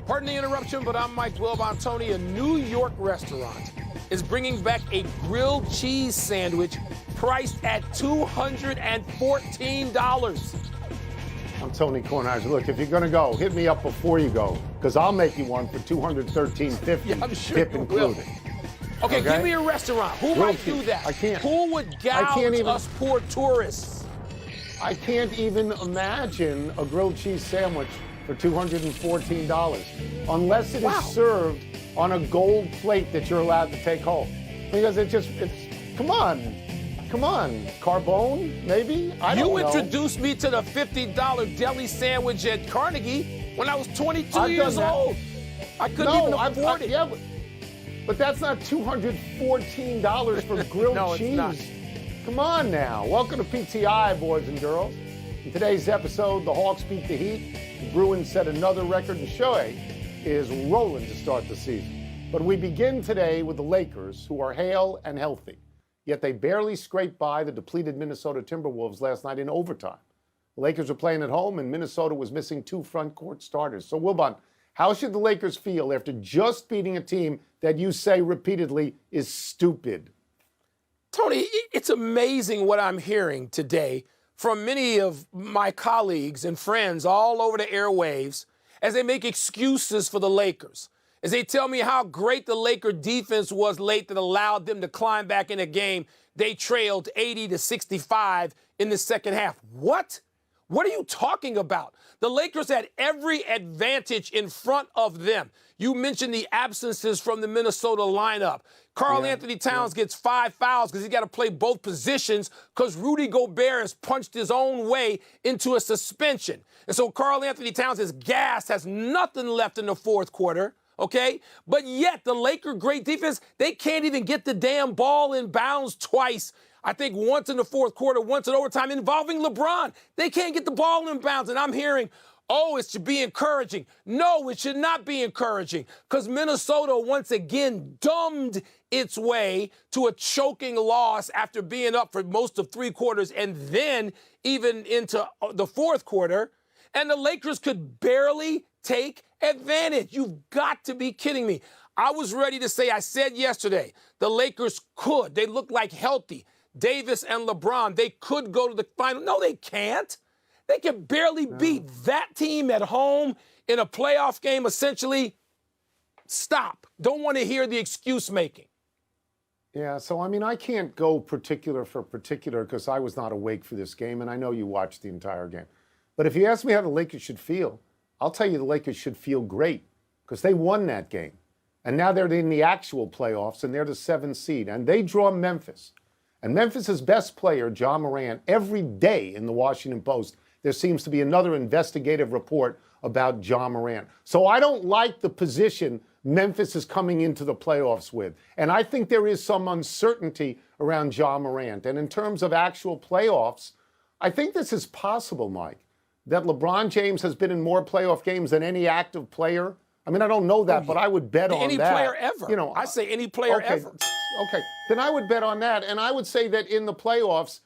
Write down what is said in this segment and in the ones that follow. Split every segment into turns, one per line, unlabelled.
Pardon the interruption, but I'm Mike Wilbon. Tony, a New York restaurant is bringing back a grilled cheese sandwich priced at $214.
I'm Tony Kornheiser. Look, if you're going to go, hit me up before you go, because I'll make you one for $213.50,
Yeah, I'm sure
tip
you
included.
will. Okay, give me a restaurant. Who might do that?
I can't.
Who would gouge us poor tourists?
I can't even imagine a grilled cheese sandwich for $214, unless it is served on a gold plate that you're allowed to take home. Because come on, Carbone, maybe? I don't know.
You introduced me to the $50 deli sandwich at Carnegie when I was 22 years old. I couldn't even afford it.
Yeah, but that's not $214 for grilled
No,
cheese.
it's not.
Come on now. Welcome to PTI, boys and girls. In today's episode, the Hawks beat the Heat. The Bruins set another record, and Shohei is rolling to start the season. But we begin today with the Lakers, who are hale and healthy. Yet they barely scraped by the depleted Minnesota Timberwolves last night in overtime. The Lakers were playing at home, and Minnesota was missing two front court starters. So, Wilbon, how should the Lakers feel after just beating a team that you say repeatedly is stupid?
Tony, it's amazing what I'm hearing today from many of my colleagues and friends all over the airwaves as they make excuses for the Lakers, as they tell me how great the Laker defense was late that allowed them to climb back in a game. They trailed 80-65 in the second half. What? What are you talking about? The Lakers had every advantage in front of them. You mentioned the absences from the Minnesota lineup. Karl-Anthony Towns gets 5 fouls because he's got to play both positions because Rudy Gobert has punched his own way into a suspension. And so Karl-Anthony Towns is gassed, has nothing left in the fourth quarter, okay? But yet the Laker great defense, they can't even get the damn ball in bounds twice. I think once in the fourth quarter, once in overtime, involving LeBron. They can't get the ball in bounds. And I'm hearing, oh, it should be encouraging. No, it should not be encouraging because Minnesota once again dumbed its way to a choking loss after being up for most of three quarters and then even into the fourth quarter. And the Lakers could barely take advantage. You've got to be kidding me. I was ready to say, I said yesterday, the Lakers could. They look like healthy. Davis and LeBron, they could go to the final. No, they can't. They can barely beat that team at home in a playoff game, essentially. Stop. Don't want to hear the excuse making.
Yeah, so, I mean, I can't go particular for particular because I was not awake for this game, and I know you watched the entire game. But if you ask me how the Lakers should feel, I'll tell you the Lakers should feel great because they won that game. And now they're in the actual playoffs, and they're the 7th seed, and they draw Memphis. And Memphis's best player, Ja Morant, every day in the Washington Post, there seems to be another investigative report about Ja Morant. So I don't like the position Memphis is coming into the playoffs with. And I think there is some uncertainty around Ja Morant. And in terms of actual playoffs, I think this is possible, Mike, that LeBron James has been in more playoff games than any active player. I mean, I don't know that, but I would bet on that.
Any player ever. You know, I say any player ever.
Okay, then I would bet on that. And I would say that in the playoffs,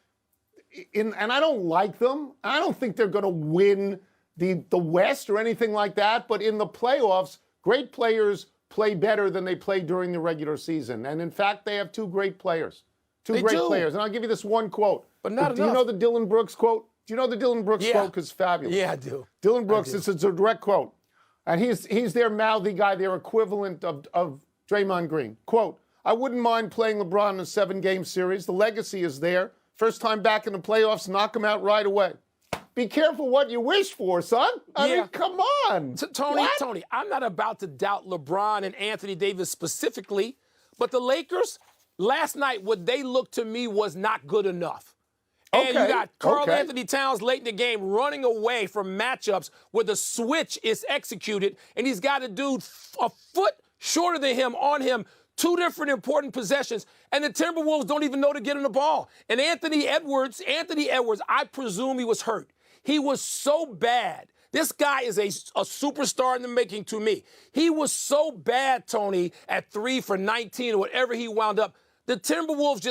and I don't like them. I don't think they're going to win the West or anything like that. But in the playoffs, great players play better than they play during the regular season. And in fact, they have two great players. Two great players. And I'll give you this one quote.
But not enough.
Do you know the Dylan Brooks quote? Do you know the Dylan Brooks quote? Because it's fabulous.
Yeah, I do.
Dylan Brooks, this is a direct quote. And he's their mouthy guy, their equivalent of Draymond Green. Quote, I wouldn't mind playing LeBron in a 7-game series. The legacy is there. First time back in the playoffs, knock him out right away. Be careful what you wish for, son. I mean, come on.
Tony, I'm not about to doubt LeBron and Anthony Davis specifically, but the Lakers, last night, what they looked to me was not good enough. And you got Karl-Anthony Towns late in the game running away from matchups where the switch is executed, and he's got a dude a foot shorter than him on him, two different important possessions, and the Timberwolves don't even know to get him the ball. And Anthony Edwards, I presume he was hurt. He was so bad. This guy is a superstar in the making to me. He was so bad, Tony, at 3 for 19 or whatever he wound up. The Timberwolves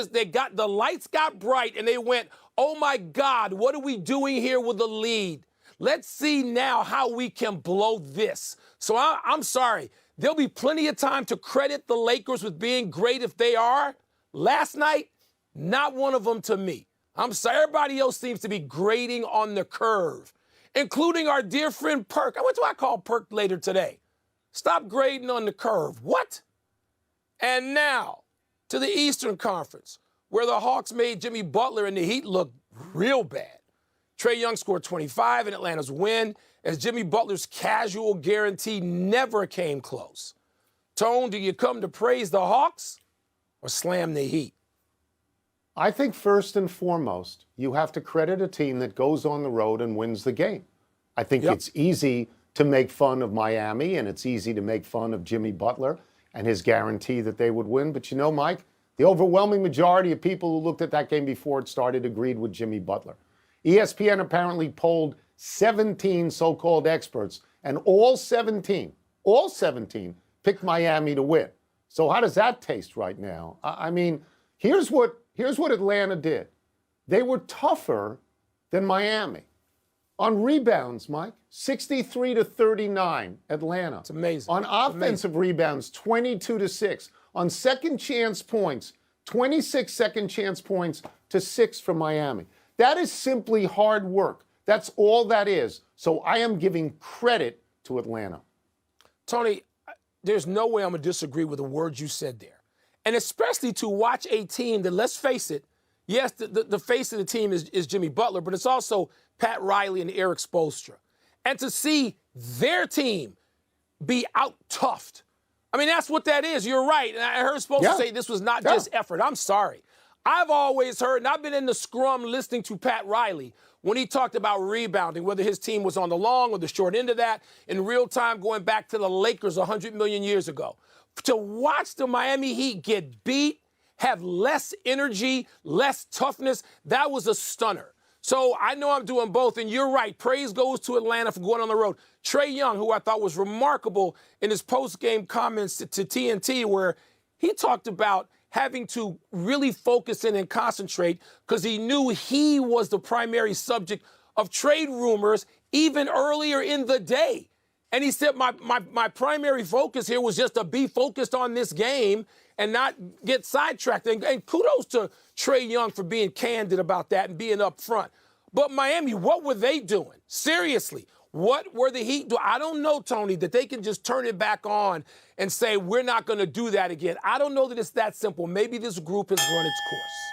the lights got bright and they went, oh my God, what are we doing here with the lead? Let's see now how we can blow this. So I'm sorry. There'll be plenty of time to credit the Lakers with being great if they are. Last night, not one of them to me. I'm sorry. Everybody else seems to be grading on the curve, including our dear friend Perk. What do I call Perk later today? Stop grading on the curve. What? And now to the Eastern Conference, where the Hawks made Jimmy Butler and the Heat look real bad. Trae Young scored 25 in Atlanta's win, as Jimmy Butler's casual guarantee never came close. Tone, do you come to praise the Hawks or slam the Heat?
I think first and foremost, you have to credit a team that goes on the road and wins the game. I think it's easy to make fun of Miami, and it's easy to make fun of Jimmy Butler and his guarantee that they would win. But you know, Mike, the overwhelming majority of people who looked at that game before it started agreed with Jimmy Butler. ESPN apparently polled 17 so-called experts, and all 17 picked Miami to win. So how does that taste right now? I mean, here's what Atlanta did. They were tougher than Miami. On rebounds, Mike, 63-39, Atlanta.
It's amazing.
On offensive rebounds, 22-6. On second chance points, 26 second chance points to 6 for Miami. That is simply hard work. That's all that is. So I am giving credit to Atlanta.
Tony, there's no way I'm going to disagree with the words you said there. And especially to watch a team that, let's face it, yes, the face of the team is Jimmy Butler, but it's also Pat Riley and Eric Spoelstra. And to see their team be out-toughed. I mean, that's what that is. You're right. And I heard Spoelstra say this was not just effort. I'm sorry. I've always heard, and I've been in the scrum listening to Pat Riley when he talked about rebounding, whether his team was on the long or the short end of that, in real time going back to the Lakers 100 million years ago. To watch the Miami Heat get beat, have less energy, less toughness, that was a stunner. So I know I'm doing both, and you're right. Praise goes to Atlanta for going on the road. Trae Young, who I thought was remarkable in his post-game comments to TNT, where he talked about having to really focus in and concentrate because he knew he was the primary subject of trade rumors even earlier in the day. And he said, my primary focus here was just to be focused on this game and not get sidetracked. And kudos to Trae Young for being candid about that and being up front. But Miami, what were they doing? Seriously, what were the Heat doing? I don't know, Tony, that they can just turn it back on and say, we're not going to do that again. I don't know that it's that simple. Maybe this group has run its course.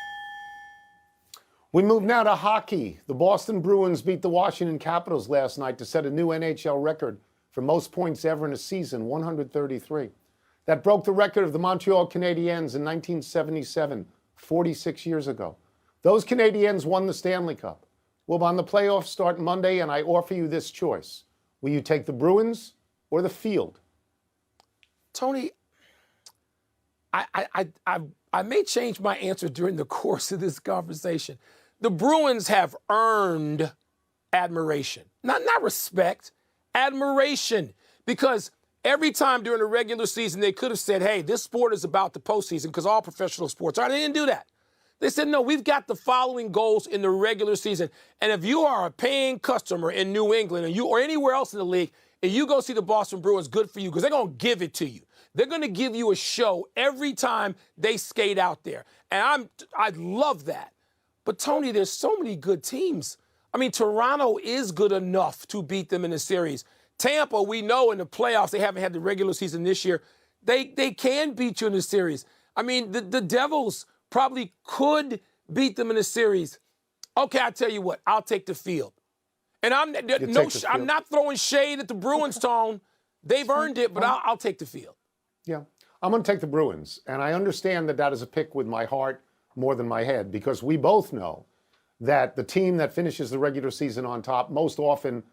We move now to hockey. The Boston Bruins beat the Washington Capitals last night to set a new NHL record for most points ever in a season, 133. That broke the record of the Montreal Canadiens in 1977, 46 years ago. Those Canadiens won the Stanley Cup. Wilbon, the playoffs start Monday, and I offer you this choice. Will you take the Bruins or the field?
Tony, I may change my answer during the course of this conversation. The Bruins have earned admiration, not respect, admiration, because every time during the regular season they could have said, hey, this sport is about the postseason because all professional sports are. They didn't do that. They said, no, we've got the following goals in the regular season. And if you are a paying customer in New England or anywhere else in the league, and you go see the Boston Bruins, good for you, because they're going to give it to you. They're going to give you a show every time they skate out there. And I love that. But, Tony, there's so many good teams. I mean, Toronto is good enough to beat them in the series. Tampa, we know in the playoffs, they haven't had the regular season this year. They can beat you in the series. I mean, the Devils probably could beat them in the series. Okay, I tell you what, I'll take the field. And I'm not throwing shade at the Bruins, Tone. They've earned it, but I'll take the field.
Yeah, I'm going to take the Bruins. And I understand that is a pick with my heart more than my head, because we both know that the team that finishes the regular season on top most often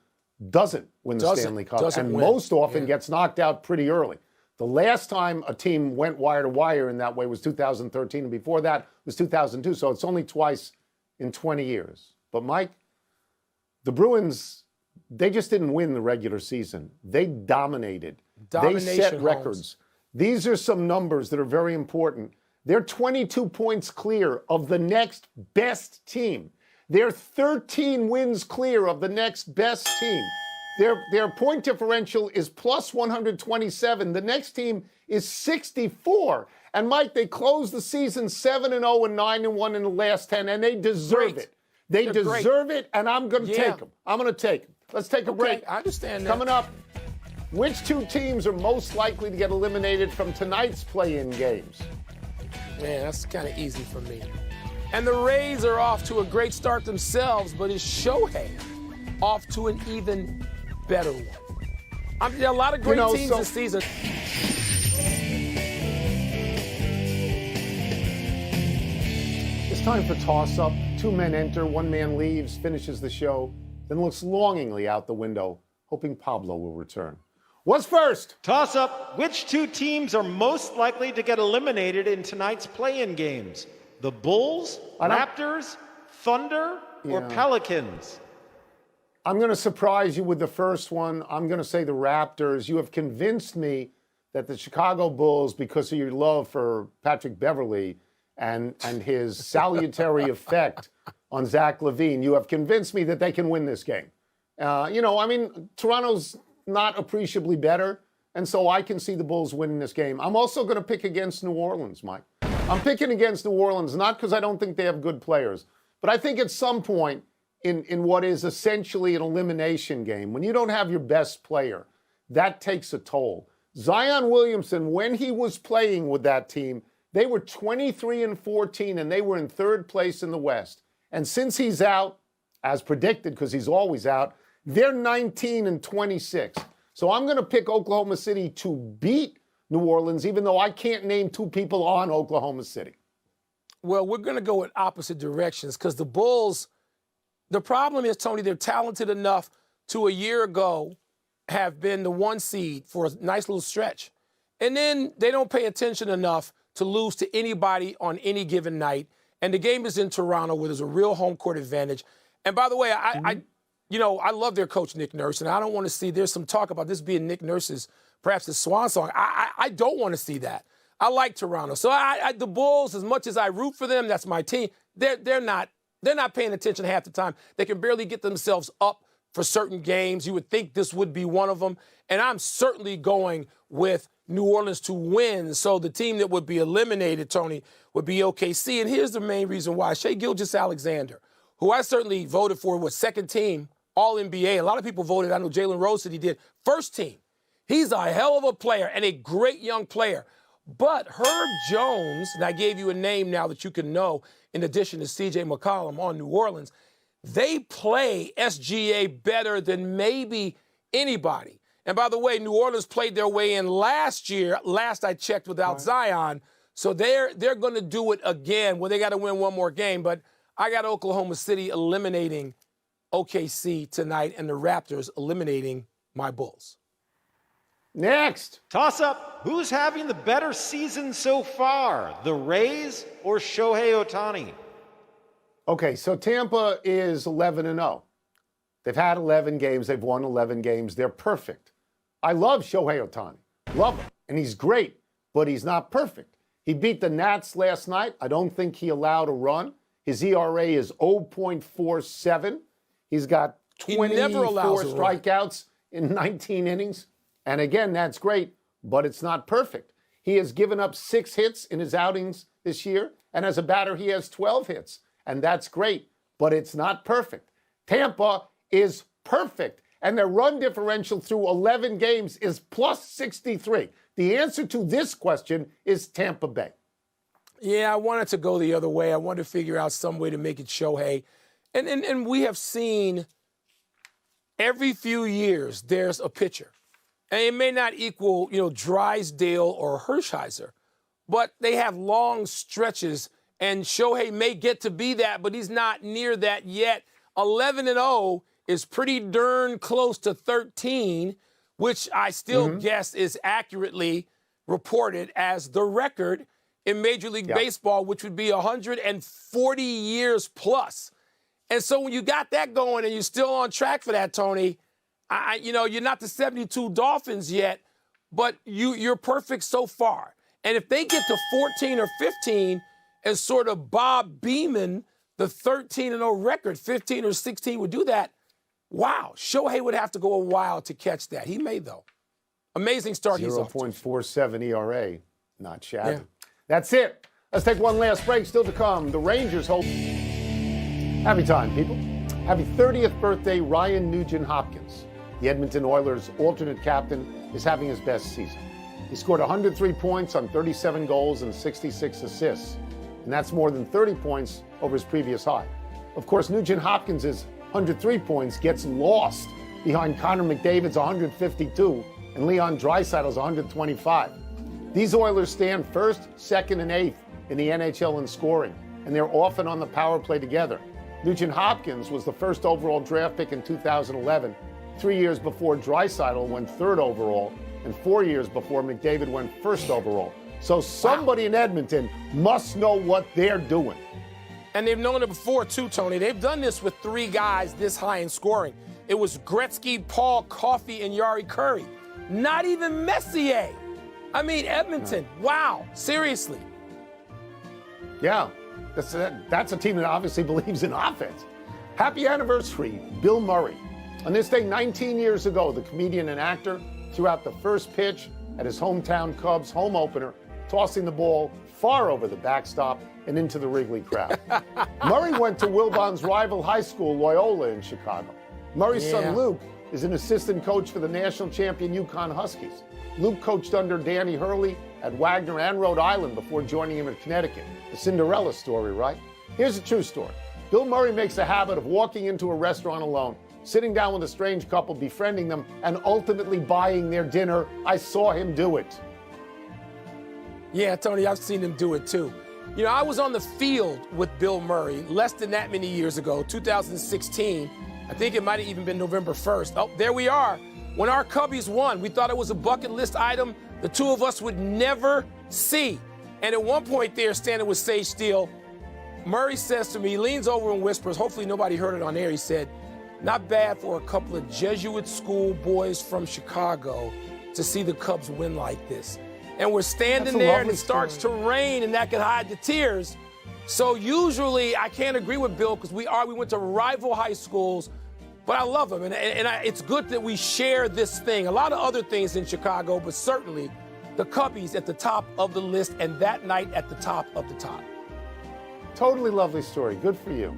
doesn't win the Stanley Cup and most often gets knocked out pretty early. The last time a team went wire to wire in that way was 2013, and before that was 2002. So it's only twice in 20 years. But, Mike, the Bruins, they just didn't win the regular season. They dominated. They set records. These are some numbers that are very important. They're 22 points clear of the next best team. They're 13 wins clear of the next best team. Their point differential is plus 127. The next team is 64. And Mike, they closed the season 7-0 and 9-1 in the last 10, and they deserve it. They deserve it, and I'm going to take them. I'm going to take them. Let's take a break.
I understand that.
Coming up, which two teams are most likely to get eliminated from tonight's play-in games?
Man, that's kind of easy for me. And the Rays are off to a great start themselves, but is Shohei off to an even better one? There are a lot of great teams this season.
It's time for toss-up. Two men enter, one man leaves, finishes the show, then looks longingly out the window, hoping Pablo will return. What's first?
Toss-up. Which two teams are most likely to get eliminated in tonight's play-in games? The Bulls, Raptors, Thunder, or Pelicans?
I'm going to surprise you with the first one. I'm going to say the Raptors. You have convinced me that the Chicago Bulls, because of your love for Patrick Beverley and his salutary effect on Zach LaVine, you have convinced me that they can win this game. Toronto's not appreciably better, and so I can see the Bulls winning this game. I'm also going to pick against New Orleans, Mike. I'm picking against New Orleans, not because I don't think they have good players, but I think at some point in what is essentially an elimination game, when you don't have your best player, that takes a toll. Zion Williamson, when he was playing with that team, they were 23-14, and they were in third place in the West. And since he's out, as predicted, because he's always out, they're 19-26. So I'm going to pick Oklahoma City to beat New Orleans, even though I can't name two people on Oklahoma City.
Well, we're going to go in opposite directions because the Bulls, the problem is, Tony, they're talented enough to a year ago have been the one seed for a nice little stretch. And then they don't pay attention enough to lose to anybody on any given night. And the game is in Toronto where there's a real home court advantage. And by the way, I love their coach, Nick Nurse, and I don't want to see, there's some talk about this being Nick Nurse's, perhaps his swan song. I don't want to see that. I like Toronto. So the Bulls, as much as I root for them, that's my team, they're not paying attention half the time. They can barely get themselves up for certain games. You would think this would be one of them. And I'm certainly going with New Orleans to win. So the team that would be eliminated, Tony, would be OKC. And here's the main reason why. Shai Gilgeous-Alexander, who I certainly voted for, was second team All-NBA. A lot of people voted. I know Jalen Rose said he did. First team. He's a hell of a player and a great young player. But Herb Jones, and I gave you a name now that you can know, in addition to C.J. McCollum on New Orleans, they play SGA better than maybe anybody. And by the way, New Orleans played their way in last year, last I checked, without Zion. So they're going to do it again. Well, they got to win one more game. But I got Oklahoma City eliminating OKC tonight and the Raptors eliminating my Bulls.
Next.
Toss up. Who's having the better season so far, the Rays or Shohei Ohtani?
Okay, so Tampa is 11-0. They've had 11 games. They've won 11 games. They're perfect. I love Shohei Ohtani. Love him. And he's great, but he's not perfect. He beat the Nats last night. I don't think he allowed a run. His ERA is 0.47. He's got 24 strikeouts in 19 innings. And again, that's great, but it's not perfect. He has given up 6 hits in his outings this year, and as a batter, he has 12 hits. And that's great, but it's not perfect. Tampa is perfect, and their run differential through 11 games is plus 63. The answer to this question is Tampa Bay.
Yeah, I wanted to go the other way. I wanted to figure out some way to make it Shohei. And we have seen every few years there's a pitcher. And it may not equal, Drysdale or Hershiser, but they have long stretches, and Shohei may get to be that, but he's not near that yet. 11-0 is pretty darn close to 13, which I still guess is accurately reported as the record in Major League Baseball, which would be 140 years plus. And so when you got that going and you're still on track for that, Tony, you're not the 72 Dolphins yet, but you're perfect so far. And if they get to 14 or 15 and sort of Bob Beeman the 13-0 record, 15 or 16 would do that. Wow, Shohei would have to go a while to catch that. He may, though. Amazing start.
0.47 ERA, not shabby.
Yeah.
That's it. Let's take one last break. Still to come, the Rangers hold. Happy time, people. Happy 30th birthday, Ryan Nugent-Hopkins. The Edmonton Oilers' alternate captain is having his best season. He scored 103 points on 37 goals and 66 assists, and that's more than 30 points over his previous high. Of course, Nugent-Hopkins' 103 points gets lost behind Connor McDavid's 152 and Leon Draisaitl's 125. These Oilers stand first, second, and eighth in the NHL in scoring, and they're often on the power play together. Nugent-Hopkins was the first overall draft pick in 2011, 3 years before Draisaitl went third overall, and 4 years before McDavid went first overall. So somebody in Edmonton must know what they're doing.
And they've known it before, too, Tony. They've done this with 3 guys this high in scoring. It was Gretzky, Paul Coffey, and Yari Curry. Not even Messier. I mean, Edmonton. Wow. Seriously.
Yeah, that's a team that obviously believes in offense. Happy anniversary, Bill Murray. On this day 19 years ago, the comedian and actor threw out the first pitch at his hometown Cubs home opener, tossing the ball far over the backstop and into the Wrigley crowd. Murray went to Wilbon's rival high school, Loyola, in Chicago. Murray's son, Luke, is an assistant coach for the national champion Yukon Huskies. Luke coached under Danny Hurley at Wagner and Rhode Island before joining him at Connecticut. The Cinderella story, right? Here's a true story. Bill Murray makes a habit of walking into a restaurant alone, sitting down with a strange couple, befriending them, and ultimately buying their dinner. I saw him do it.
Yeah, Tony, I've seen him do it, too. You know, I was on the field with Bill Murray less than that many years ago, 2016. I think it might have even been November 1st. Oh, there we are. When our Cubbies won, we thought it was a bucket list item the two of us would never see. And at one point there, standing with Sage Steele, Murray says to me, he leans over and whispers, hopefully nobody heard it on air, he said, not bad for a couple of Jesuit school boys from Chicago to see the Cubs win like this. And we're standing there and it starts to rain and that could hide the tears. So usually I can't agree with Bill because we went to rival high schools, but I love him. And it's good that we share this thing. A lot of other things in Chicago, but certainly the Cubbies at the top of the list and that night at the top of the top.
Totally lovely story. Good for you.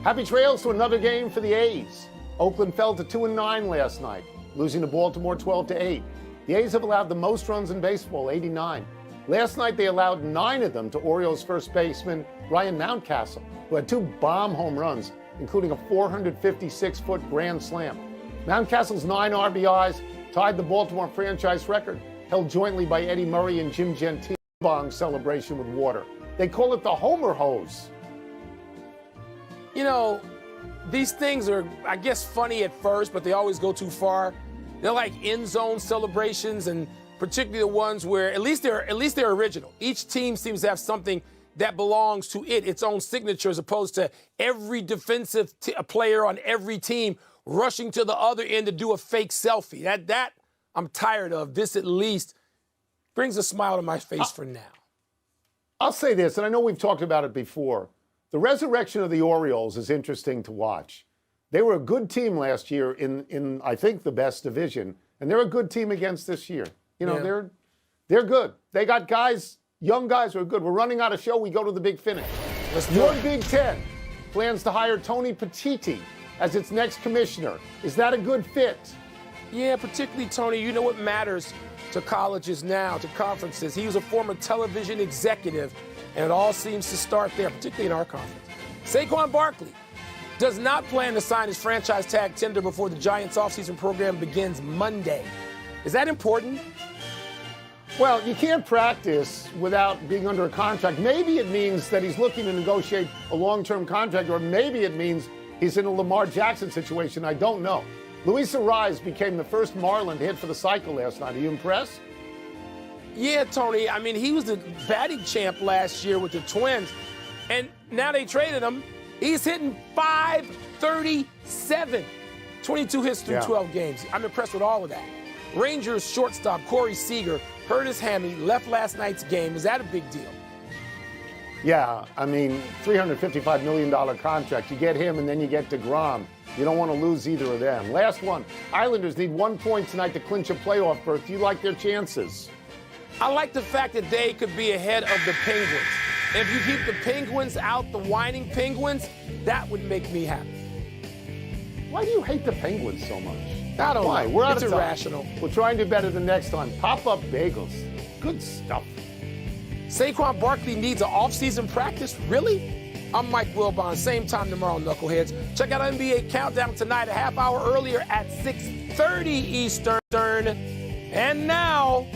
Happy trails to another game for the A's. Oakland fell to 2-9 last night, losing to Baltimore 12-8. The A's have allowed the most runs in baseball, 89. Last night they allowed 9 of them to Orioles first baseman Ryan Mountcastle, who had 2 bomb home runs, including a 456-foot grand slam. Mountcastle's 9 RBIs tied the Baltimore franchise record, held jointly by Eddie Murray and Jim Gentile. Bong celebration with water. They call it the Homer hose.
You know, these things are, I guess, funny at first, but they always go too far. They're like end zone celebrations, and particularly the ones where at least they're original. Each team seems to have something that belongs to its own signature, as opposed to every defensive player on every team rushing to the other end to do a fake selfie. That I'm tired of. This at least brings a smile to my face for now.
I'll say this, and I know we've talked about it before. The resurrection of the Orioles is interesting to watch. They were a good team last year in I think, the best division, and they're a good team against this year. You know, they're good. They got guys, young guys who are good. We're running out of show. We go to the big finish. Your Big Ten plans to hire Tony Petitti as its next commissioner. Is that a good fit?
Yeah, particularly, Tony, you know what matters to colleges now, to conferences. He was a former television executive, and it all seems to start there, particularly in our conference. Saquon Barkley does not plan to sign his franchise tag tender before the Giants' offseason program begins Monday. Is that important?
Well, you can't practice without being under a contract. Maybe it means that he's looking to negotiate a long-term contract, or maybe it means he's in a Lamar Jackson situation. I don't know. Luis Ariz became the first Marlin to hit for the cycle last night. Are you impressed?
Yeah, Tony. I mean, he was the batting champ last year with the Twins, and now they traded him. He's hitting .537, 22 hits through 12 games. I'm impressed with all of that. Rangers shortstop Corey Seager hurt his hammy, left last night's game. Is that a big deal?
Yeah, I mean, $355 million contract. You get him, and then you get DeGrom. You don't want to lose either of them. Last one. Islanders need 1 point tonight to clinch a playoff berth. Do you like their chances?
I like the fact that they could be ahead of the Penguins. If you keep the Penguins out, the whining Penguins, that would make me happy.
Why do you hate the Penguins so much?
I don't
Why?
know.
We're out
It's
of time.
irrational.
We'll try and do better the next time. Pop-up bagels. Good stuff.
Saquon Barkley needs an off-season practice? Really? I'm Mike Wilbon. Same time tomorrow, Knuckleheads. Check out NBA Countdown tonight a half hour earlier at 6:30 Eastern. And now...